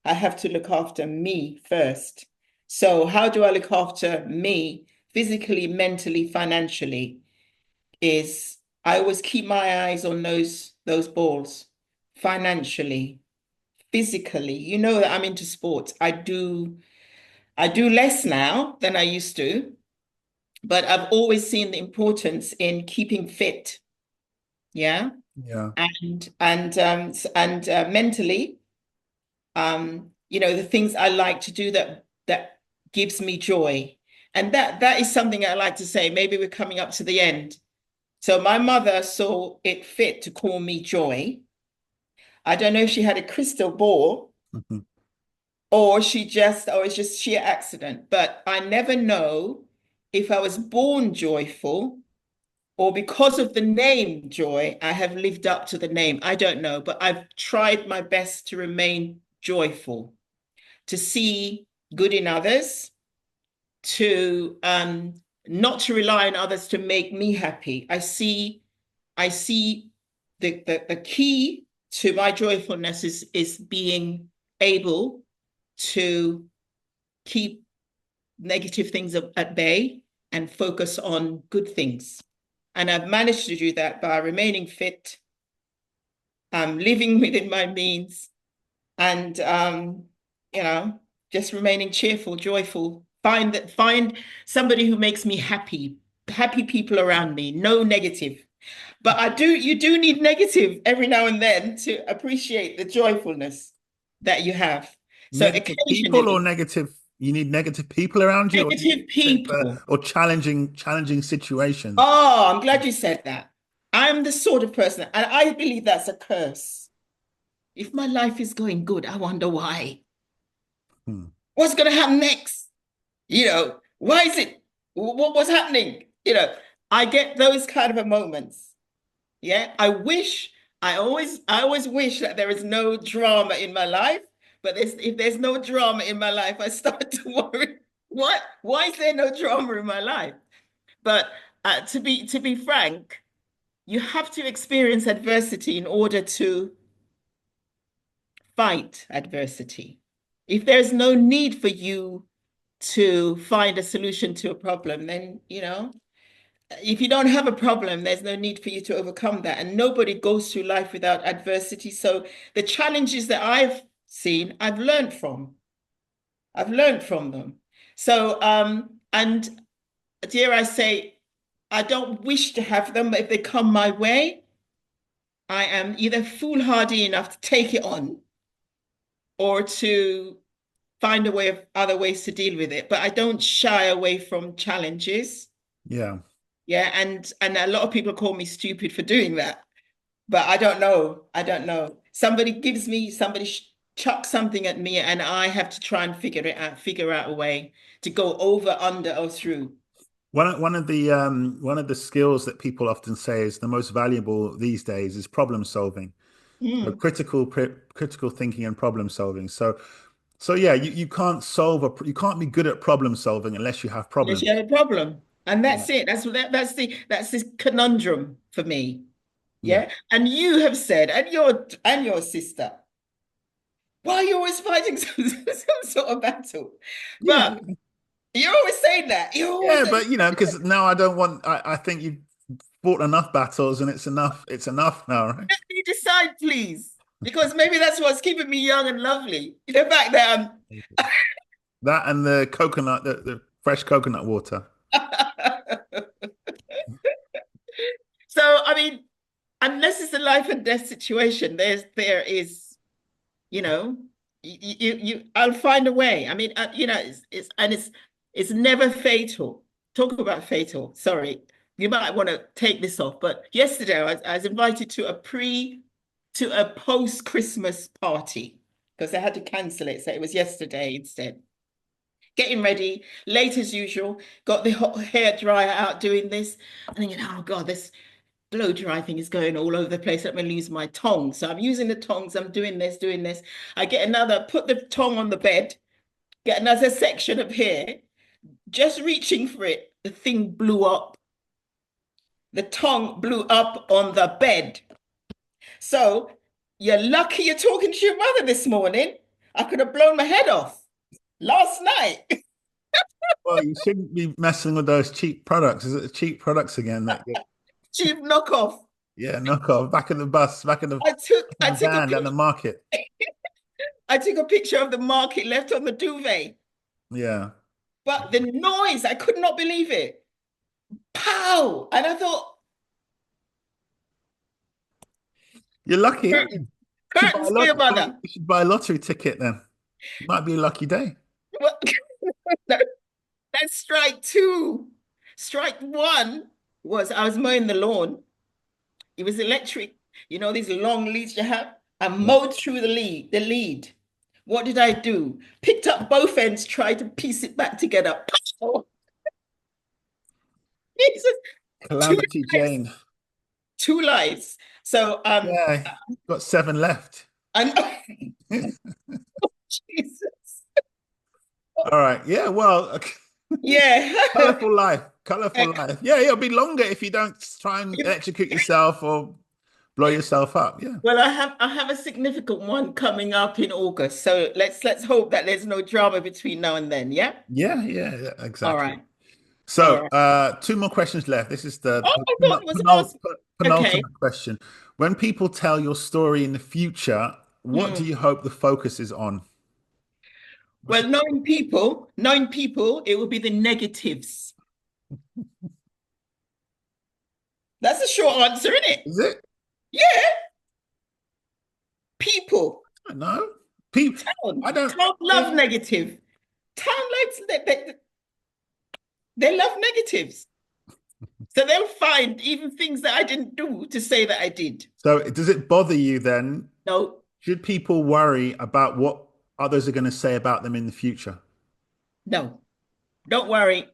I have to look after me first. So how do I look after me physically, mentally, financially? Is I always keep my eyes on those balls financially, physically. You know that I'm into sports. I do less now than I used to, but I've always seen the importance in keeping fit. Yeah. yeah, And mentally, the things I like to do that gives me joy. And that is something I like to say. Maybe we're coming up to the end. So my mother saw it fit to call me Joy. I don't know if she had a crystal ball mhm, or it's just sheer accident, but I never know if I was born joyful or because of the name Joy, I have lived up to the name. I don't know, but I've tried my best to remain joyful, to see good in others, to not to rely on others to make me happy. I see the key to my joyfulness is being able to keep negative things at bay and focus on good things. And I've managed to do that by remaining fit, living within my means, and you know, just remaining cheerful, joyful. Find somebody who makes me happy, happy people around me, no negative. But you do need negative every now and then to appreciate the joyfulness that you have. So negative people or occasionally, negative, you need negative people around you or negative negative, people. or challenging situations. Oh, I'm glad you said that. I'm the sort of person, and I believe that's a curse. If my life is going good, I wonder why. Hmm. What's going to happen next? Why is it? What was happening? I get those kind of moments. Yeah. I always wish that there is no drama in my life. But if there's no drama in my life, I start to worry. What? Why is there no drama in my life? But to be frank, you have to experience adversity in order to fight adversity. If there's no need for you to find a solution to a problem, then, if you don't have a problem, there's no need for you to overcome that. And nobody goes through life without adversity. So the challenges that I've seen, I've learned from. I've learned from them. So, and dare I say, I don't wish to have them, but if they come my way, I am either foolhardy enough to take it on or to find a way of other ways to deal with it. But I don't shy away from challenges. Yeah. Yeah, and a lot of people call me stupid for doing that. But I don't know. I don't know. Somebody chucks something at me, and I have to try and figure out a way to go over, under, or through. One of the skills that people often say is the most valuable these days is problem solving. So Hmm. critical thinking and problem solving. So yeah, you can't you can't be good at problem solving unless you have Unless problems. you have a problem. And Yeah. that's it. That's this conundrum for me. Yeah. Yeah. And you have said, and your sister, why are you always fighting some sort of battle? Yeah. But you're always saying that. You're always Yeah, saying, but because now I don't want I think you've fought enough battles and it's enough now, right? let me decide, please. Because maybe that's what's keeping me young and lovely. The fact that That and the coconut, the fresh coconut water. I'm so I mean, unless it's a life and death situation, there is, you know, I'll find a way. I mean, it's never fatal. Talk about fatal. Sorry, you might want to take this off. But yesterday I was invited to a post Christmas party because they had to cancel it, so it was yesterday instead. Getting ready, late as usual. Got the hot hair dryer out doing this. I'm thinking, oh God, this blow dry thing is going all over the place. I'm going to lose my tongs. So I'm using the tongs. I'm doing this, doing this. I get another, put the tong on the bed, get another section of hair, just reaching for it. The thing blew up. The tong blew up on the bed. So you're lucky you're talking to your mother this morning. I could have blown my head off last night. Well, you shouldn't be messing with those cheap products. Is it the cheap products again that get, Cheap knockoff. yeah, knockoff, back in the bus, back in I took I the took a van down the picture. market. I took a picture of the market left on the duvet. Yeah. But the noise, I could not believe it. Pow! And I thought, You're lucky. Yeah. curtains, curtains for your You mother. should buy a lottery ticket then. Might be a lucky day. Well, that's strike two. Strike one was I was mowing the lawn. It was electric. You know, these long leads you have. I Yeah. mowed through the lead. What did I do? Picked up both ends, tried to piece it back together. Oh, Jesus, two Calamity lives, Jane. two lives. So Yeah, got seven left. and Jesus. All right. Yeah, well, Yeah. colorful life. Colorful life. Yeah, it'll be longer if you don't try and electrocute yourself or blow yourself up. Yeah. Well, I have a significant one coming up in August. So let's hope that there's no drama between now and then. Yeah. Yeah, yeah, yeah, All exactly. right. All So, right. two more questions left. This is Oh, I thought it was last. Okay. penultimate question. When people tell your story in the future, what do Hmm. you hope the focus is on? What's Well, your- knowing people, it will be the negatives. That's a short answer, isn't it? Is it? Yeah. People. I don't know. People, I Town. don't. Town love negative. Town likes they love negatives. So they'll find even things that I didn't do to say that I did. So, does it bother you then? No, Should people worry about what others are going to say about them in the future? no, don't worry.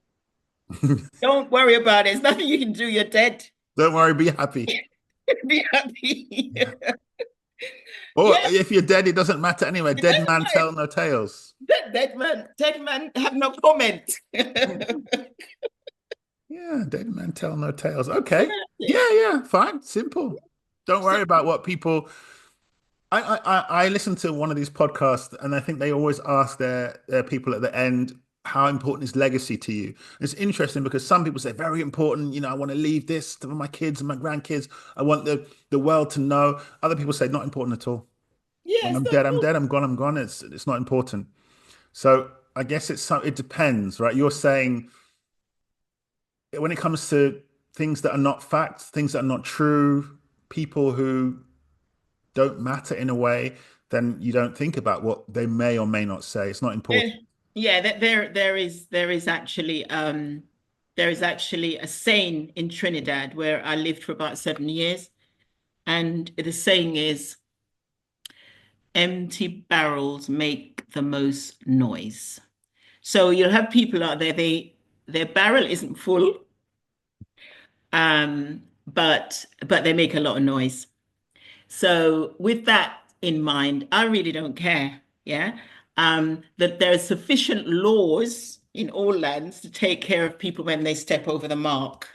Don't worry about it. There's nothing you can do. You're dead. Don't worry, be happy. Be happy. Yeah. Or Yeah, if you're dead, it doesn't matter anyway. it Dead doesn't man matter. tell no tales. Dead man have no comment. Yeah, dead man tell no tales. Okay. Yeah. Yeah, yeah, fine, simple. Don't So, worry about what people. I listen to one of these podcasts, and I think they always ask their people at the end, how important is legacy to you? It's interesting because some people say very important. I want to leave this to my kids and my grandkids. I want the world to know. Other people say not important at all. yeah, When it's I'm not dead, I'm cool. dead. I'm gone. I'm gone. It's not important. So I guess it depends, right? You're saying when it comes to things that are not facts, things that are not true, people who don't matter in a way, then you don't think about what they may or may not say. It's not important. Yeah, yeah, there is actually there is actually a saying in Trinidad where I lived for about 7 years, and the saying is empty barrels make the most noise. So you'll have people out there, their barrel isn't full, but they make a lot of noise. So with that in mind, I really don't care. Yeah. That there are sufficient laws in all lands to take care of people when they step over the mark.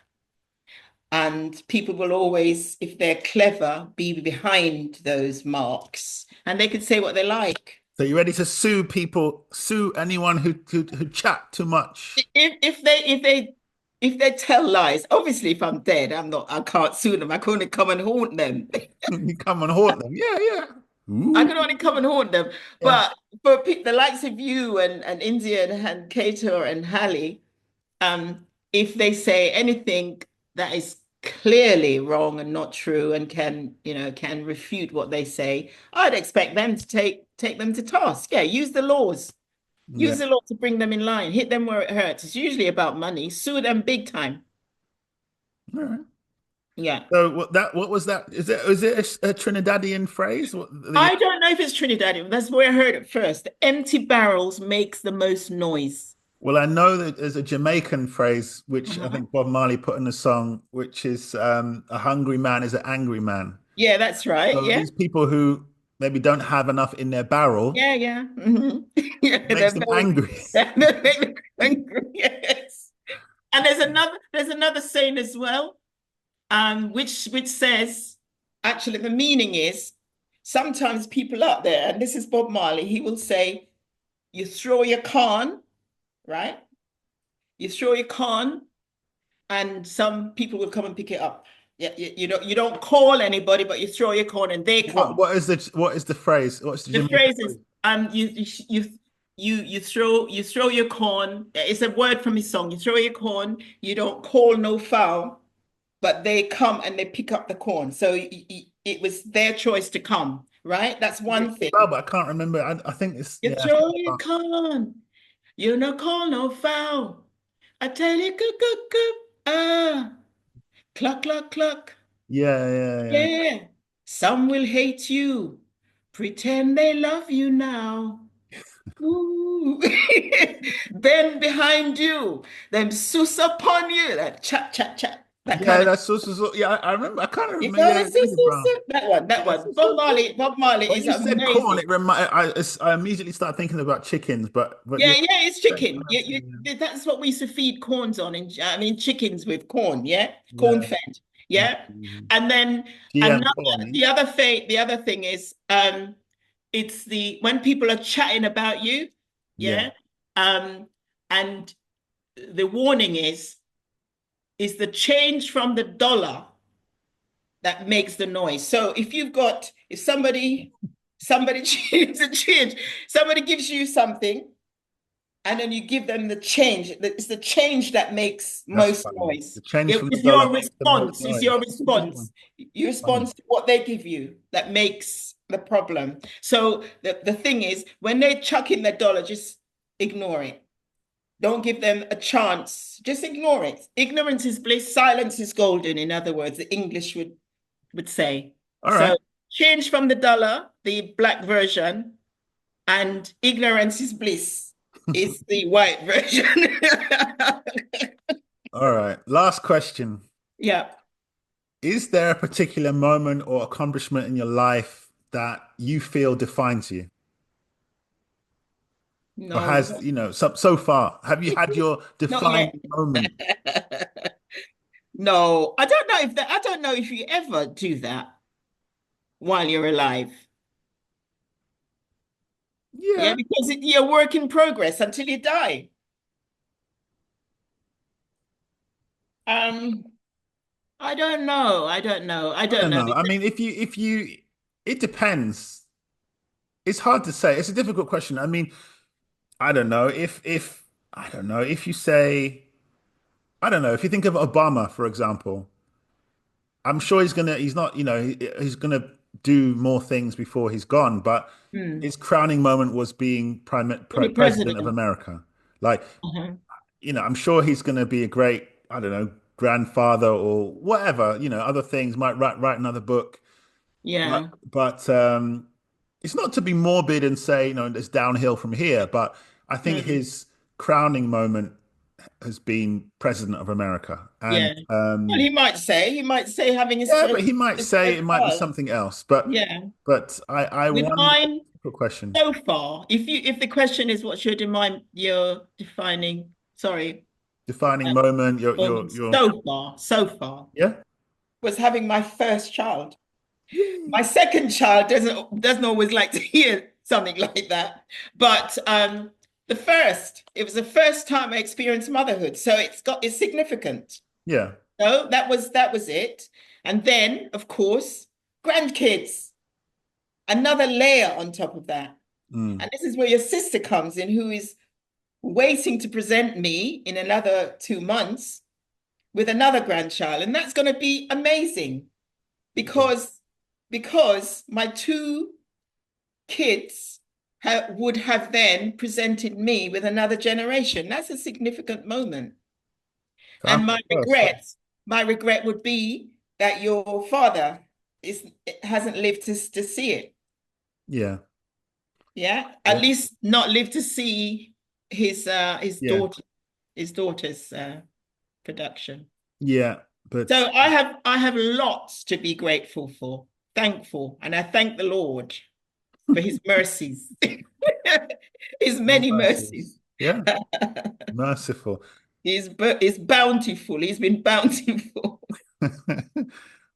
And people will always, if they're clever, be behind those marks and they can say what they like. So you're ready to sue people, sue anyone who chat too much. If they tell lies, obviously if I'm dead, I can't sue them. I can only come and haunt them. You come and haunt them. Yeah, yeah. I Ooh, can only come and haunt them. yeah. But for the likes of you and India and Cato and Hallie, if they say anything that is clearly wrong and not true and can refute what they say, I'd expect them to take them to task. Yeah, use the laws. Yeah. Use the law to bring them in line. Hit them where it hurts. It's usually about money. Sue them big time. All right. Yeah. So what was that? Is it a Trinidadian phrase? I don't know if it's Trinidad. That's where I heard it first. Empty barrels makes the most noise. Well, I know that there's a Jamaican phrase which I Uh-huh. think Bob Marley put in a song, which is a hungry man is an angry man. Yeah, that's right. So Yeah. these people who maybe don't have enough in their barrel Yeah, yeah. Yeah, makes them angry. they're very angry. Yes. And there's another saying as well, which says actually the meaning is sometimes people out there, and this is Bob Marley, he will say, you throw your corn, right? You throw your corn, and some people will come and pick it up. Yeah, you don't call anybody, but you throw your corn and they What come. what is the phrase? What's the The Jamaican phrase is phrase? you throw your corn. It's a word from his song. You throw your corn, you don't call no foul, but they come and they pick up the corn. So it was their choice to come, right? That's It rings one a thing. bell, but I can't remember. I think it's You yeah. throw your corn, you no call no foul. I tell you, cook, cook, cook, cluck, cluck, cluck. Yeah, yeah, yeah. Yeah, some will hate you, pretend they love you now. Ooh. Then behind you, them sus upon you, that chat, chat, chat, that kind Yeah, of. that's so. Yeah, I remember. I kind of You remember. gonna Yeah, it sus, rings a sus, bell. sus. That one, that Yeah, one. Bob Marley when is you said corn, amazing. it I immediately started thinking about chickens, but Yeah, you're yeah, it's saying chicken. what else is That's what we used to feed corns on, and I mean chickens with corn, yeah, corn yeah. fed, Yeah. yeah. And then GM another, corn. Eh? the other thing is, it's the when people are chatting about you, Yeah. yeah, um, and the warning is the change from the dollar that makes the noise. So if somebody change, somebody gives you something and then you give them the change. It's the change that makes That's most funny. noise. The change from the It's dollar your makes the most response. It's noise. your That's a good one. response. You Funny. respond to what they give you that makes the problem. So the thing is, when they chuck in the dollar, just ignore it. Don't give them a chance. Just ignore it. Ignorance is bliss. Silence is golden. In other words, the English would say. All So right. change from the dollar, the black version, and ignorance is bliss is the white version. All right. Last question. Yeah. Is there a particular moment or accomplishment in your life that you feel defines you? Or No, has, so far, have you had your not yet. defining moment? No, I don't know if you ever do that while you're alive. Yeah, Yeah, because you're a work in progress until you die. Um, I don't know. I don't know. I I don't don't know. know. I mean, it depends. It's hard to say. It's a difficult question. I mean, I don't know I don't know if you say, I don't know, if you think of Obama, for example, I'm sure he's not, he's gonna do more things before he's gone, but Hmm. his crowning moment was being For the president of president. America. Like, Uh-huh. I'm sure he's gonna be a great, I don't know, grandfather or whatever, other things, might write another book. But Yeah. it's not to be morbid and say, it's downhill from here, but I think Hmm. his crowning moment has been president of America. And Yeah. Well, he might say having yeah, but he might his say first it might be child. something else. But Yeah. I With wonder, mine, good question. so far, if the question is what's your defining, sorry, Defining moment, moment your so far, yeah. was having my first child. My Yay. second child doesn't always like to hear something like that. But it was the first time I experienced motherhood. So it's significant. Yeah. So that was it. And then, of course, grandkids, another layer on top of that. Mm, And this is where your sister comes in, who is waiting to present me in another 2 months with another grandchild. And that's going to be amazing yeah. because because my two kids would have then presented me with another generation. That's a significant moment. And Family first. my regret would be that your father hasn't lived to see it. Yeah. Yeah, at Yeah. least not live to see his Yeah. daughter's production. Yeah. But So I have lots to be grateful for, thankful, and I thank the Lord for his mercies, his many mercies. mercies. Yeah. Merciful. He's bountiful. He's been bountiful.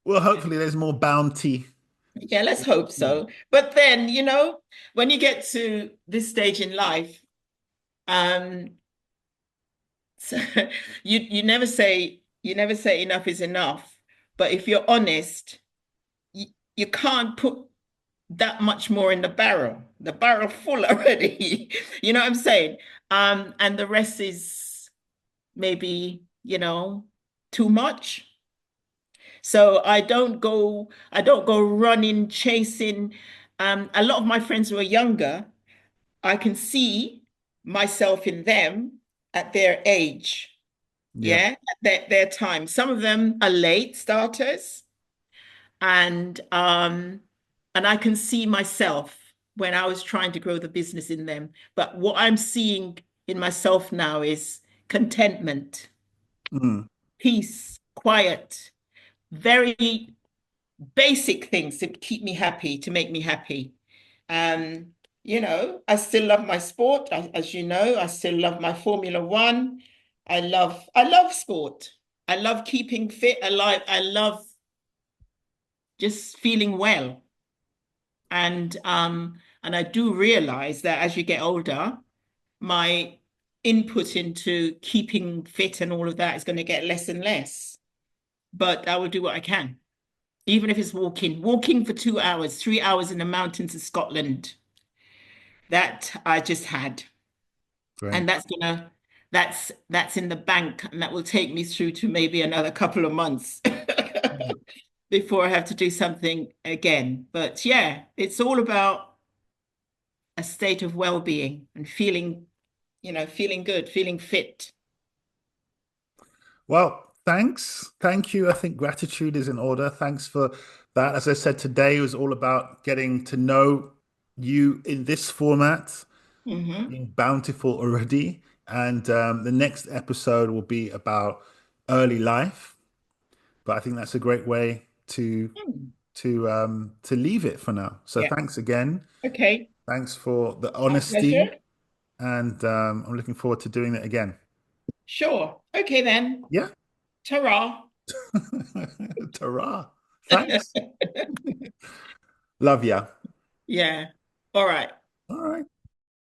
Well, hopefully there's more bounty. Yeah, let's hope Yeah. so. But then, when you get to this stage in life, um, so you never say enough is enough. But if you're honest, you, you can't put that much more in the barrel. The barrel full already. You know what I'm saying? And the rest is maybe, too much. So I don't go running, chasing. A lot of my friends who are younger, I can see myself in them at their age, Yeah. yeah, at their time. Some of them are late starters, and I can see myself when I was trying to grow the business in them. But what I'm seeing in myself now is contentment, Mm. peace, quiet, very basic things to keep me happy, to make me happy. Um, I still love my sport, as you know, I still love my Formula One. I love sport. I love keeping fit alive. I love just feeling well. And I do realize that as you get older, my input into keeping fit and all of that is going to get less and less. But I will do what I can, even if it's walking for 2 hours, 3 hours in the mountains of Scotland that I just had. Great. And that's in the bank, and that will take me through to maybe another couple of months Yeah. before I have to do something again. But yeah, it's all about a state of well-being and feeling good, feeling fit. Well, thanks. Thank you. I think gratitude is in order. Thanks for that. As I said, today was all about getting to know you in this format, Hmm. being bountiful already. And the next episode will be about early life, but I think that's a great way Hmm. to leave it for now. So Yeah. thanks again. Okay. Thanks for the My honesty, pleasure. and I'm looking forward to doing it again. Sure. Okay then. Yeah. Ta-ra. Ta-ra. Thanks. Love ya. Yeah. All right. All right.